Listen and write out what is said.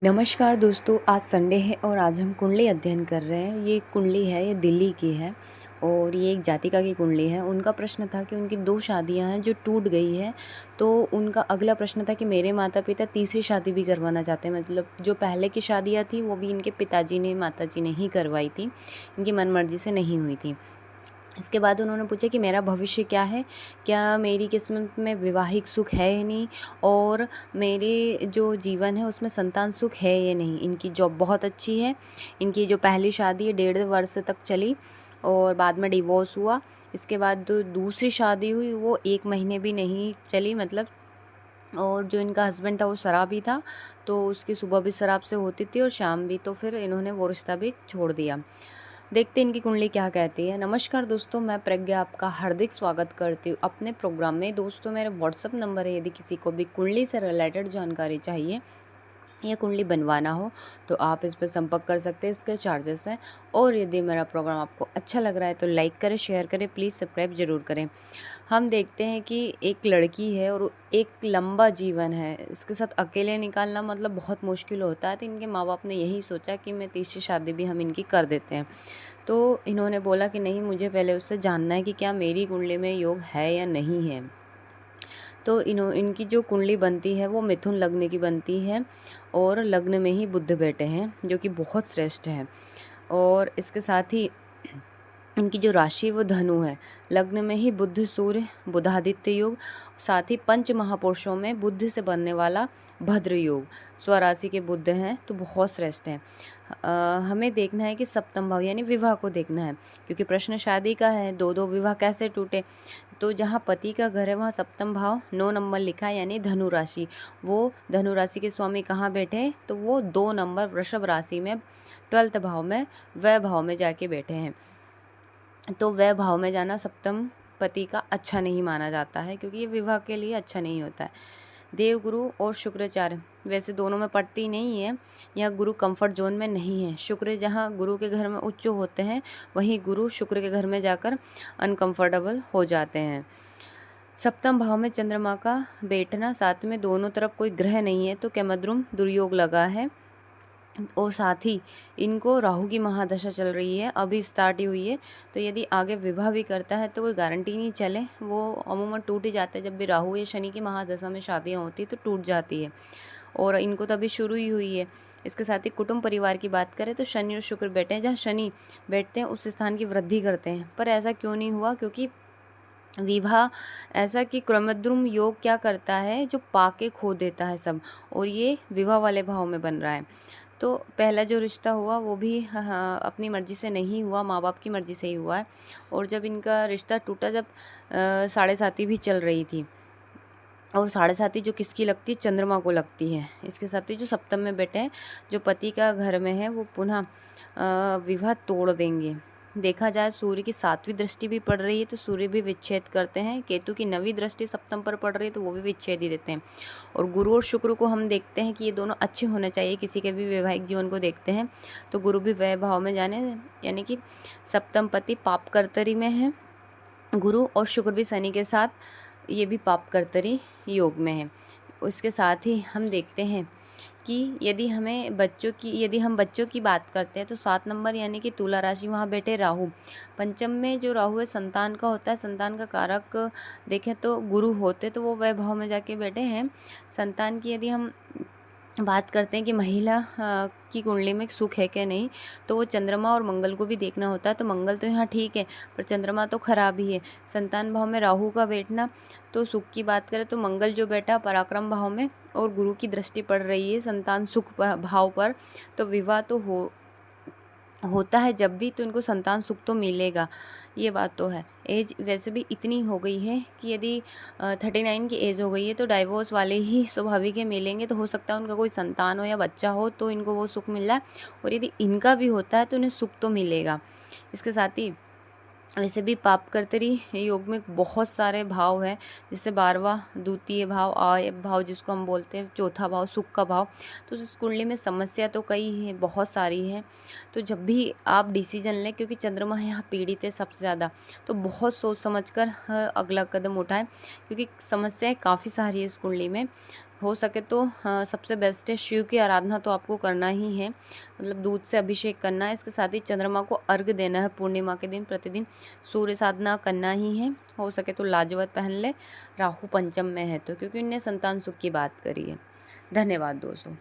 नमस्कार दोस्तों, आज संडे है और आज हम कुंडली अध्ययन कर रहे हैं। ये कुंडली है, ये दिल्ली की है और ये एक जातिका की कुंडली है। उनका प्रश्न था कि उनकी 2 शादियां हैं जो टूट गई है। तो उनका अगला प्रश्न था कि मेरे माता-पिता तीसरी शादी भी करवाना चाहते हैं। मतलब जो पहले की शादियां थी वो भी इनके पिताजी ने, माताजी ने ही करवाई थी। इनकी मनमर्जी से नहीं हुई थी। इसके बाद उन्होंने पूछा कि मेरा भविष्य क्या है? क्या मेरी किस्मत में वैवाहिक सुख है या नहीं? और मेरे जो जीवन है उसमें संतान सुख है या नहीं? इनकी जॉब बहुत अच्छी है। इनकी जो पहली शादी है 1.5 वर्ष तक चली और बाद में डिवोर्स हुआ। इसके बाद जो दूसरी शादी हुई वो 1 महीने भी नहीं चली मतलब। और जो इनका हस्बैंड था वो शराबी था, तो उसकी सुबह भी शराब से होती थी और शाम भी, तो फिर इन्होंने वो रिश्ता भी छोड़ दिया। देखते हैं इनकी कुंडली क्या कहती है। नमस्कार दोस्तों, मैं प्रज्ञा आपका हार्दिक स्वागत करती हूँ अपने प्रोग्राम में। दोस्तों, मेरा व्हाट्सअप नंबर है, यदि किसी को भी कुंडली से रिलेटेड जानकारी चाहिए या कुंडली बनवाना हो तो आप इस पर संपर्क कर सकते हैं। इसके चार्जेस हैं। और यदि मेरा प्रोग्राम आपको अच्छा लग रहा है तो लाइक करें, शेयर करें, प्लीज़ सब्सक्राइब ज़रूर करें। हम देखते हैं कि एक लड़की है और एक लंबा जीवन है। इसके साथ अकेले निकालना मतलब बहुत मुश्किल होता है। तो इनके माँ बाप ने यही सोचा कि मैं तीसरी शादी भी हम इनकी कर देते हैं। तो इन्होंने बोला कि नहीं, मुझे पहले उससे जानना है कि क्या मेरी कुंडली में योग है या नहीं है। तो इनकी जो कुंडली बनती है वो मिथुन लग्न की बनती है और लग्न में ही बुध बैठे हैं, जो कि बहुत श्रेष्ठ है। और इसके साथ ही इनकी जो राशि है वो धनु है। लग्न में ही बुध सूर्य बुधादित्य योग, साथ ही पंच महापुरुषों में बुध से बनने वाला भद्र योग, स्वराशि के बुध हैं तो बहुत श्रेष्ठ हैं। हमें देखना है कि सप्तम भाव यानी विवाह को देखना है, क्योंकि प्रश्न शादी का है, 2-2 विवाह कैसे टूटे। तो जहाँ पति का घर है वहाँ सप्तम भाव 9 नंबर लिखा है, यानी धनु राशि। वो धनु राशि के स्वामी कहाँ बैठे हैं? तो वो 2 नंबर वृषभ राशि में 12th भाव में वह भाव में जाके बैठे हैं। तो वह भाव में जाना सप्तम पति का अच्छा नहीं माना जाता है, क्योंकि ये विवाह के लिए अच्छा नहीं होता है। देवगुरु और शुक्राचार्य वैसे दोनों में पड़ती नहीं है। यह गुरु कंफर्ट जोन में नहीं है। शुक्र जहाँ गुरु के घर में उच्च होते हैं, वहीं गुरु शुक्र के घर में जाकर अनकंफर्टेबल हो जाते हैं। सप्तम भाव में चंद्रमा का बैठना, साथ में दोनों तरफ कोई ग्रह नहीं है, तो कैमद्रुम दुर्योग लगा है। और साथ ही इनको राहु की महादशा चल रही है, अभी स्टार्ट ही हुई है। तो यदि आगे विवाह भी करता है तो कोई गारंटी नहीं चले, वो अमूमन टूट ही जाता है। जब भी राहु या शनि की महादशा में शादियाँ होती है तो टूट जाती है, और इनको तो अभी शुरू ही हुई है। इसके साथ ही कुटुंब परिवार की बात करें तो शनि और शुक्र बैठे हैं, जहाँ शनि बैठते हैं उस स्थान की वृद्धि करते हैं। पर ऐसा क्यों नहीं हुआ? क्योंकि विवाह ऐसा कि क्रमद्रुम योग क्या करता है, जो पाके खो देता है सब, और ये विवाह वाले भाव में बन रहा है। तो पहला जो रिश्ता हुआ वो भी अपनी मर्ज़ी से नहीं हुआ, माँ बाप की मर्ज़ी से ही हुआ है। और जब इनका रिश्ता टूटा, जब साढ़े साती भी चल रही थी, और साढ़े साती जो किसकी लगती है? चंद्रमा को लगती है। इसके साथ ही जो सप्तम में बैठे हैं, जो पति का घर में है, वो पुनः विवाह तोड़ देंगे। देखा जाए सूर्य की 7वीं दृष्टि भी पड़ रही है तो सूर्य भी विच्छेद करते हैं। केतु की 9वीं दृष्टि सप्तम पर पड़ रही है तो वो भी विच्छेद ही देते हैं। और गुरु और शुक्र को हम देखते हैं कि ये दोनों अच्छे होने चाहिए। किसी के भी वैवाहिक जीवन को देखते हैं तो गुरु भी वह भाव में जाने, यानी कि सप्तम पति पाप कर्तरी में है गुरु, और शुक्र भी शनि के साथ ये भी पाप कर्तरी योग में है। उसके साथ ही हम देखते हैं कि यदि हम बच्चों की बात करते हैं तो 7 नंबर यानी कि तुला राशि, वहाँ बैठे राहु। पंचम में जो राहु है संतान का होता है, संतान का कारक देखें तो गुरु होते, तो वो वह भाव में जाके बैठे हैं। संतान की यदि हम बात करते हैं कि महिला की कुंडली में सुख है क्या नहीं, तो वो चंद्रमा और मंगल को भी देखना होता है। तो मंगल तो यहाँ ठीक है, पर चंद्रमा तो खराब ही है। संतान भाव में राहु का बैठना, तो सुख की बात करें तो मंगल जो बैठा पराक्रम भाव में, और गुरु की दृष्टि पड़ रही है संतान सुख भाव पर, तो विवाह तो होता है जब भी, तो इनको संतान सुख तो मिलेगा, ये बात तो है। एज वैसे भी इतनी हो गई है कि यदि 39 की एज हो गई है तो डाइवोर्स वाले ही स्वाभाविक है मिलेंगे। तो हो सकता है उनका कोई संतान हो या बच्चा हो तो इनको वो सुख मिल रहा है, और यदि इनका भी होता है तो इन्हें सुख तो मिलेगा। इसके साथ ही वैसे भी पाप कर्तरी योग में बहुत सारे भाव हैं, जैसे 12वां द्वितीय भाव, आय भाव जिसको हम बोलते हैं, चौथा भाव सुख का भाव। तो इस कुंडली में समस्या तो कई है, बहुत सारी है। तो जब भी आप डिसीजन लें, क्योंकि चंद्रमा यहाँ पीड़ित है सबसे ज़्यादा, तो बहुत सोच समझ कर अगला कदम उठाएं, क्योंकि समस्याएं काफ़ी सारी है इस कुंडली में। हो सके तो सबसे बेस्ट है शिव की आराधना तो आपको करना ही है, मतलब दूध से अभिषेक करना है। इसके साथ ही चंद्रमा को अर्घ देना है पूर्णिमा के दिन, प्रतिदिन सूर्य साधना करना ही है। हो सके तो लाजवत पहन ले, राहु पंचम में है तो, क्योंकि उनने संतान सुख की बात करी है। धन्यवाद दोस्तों।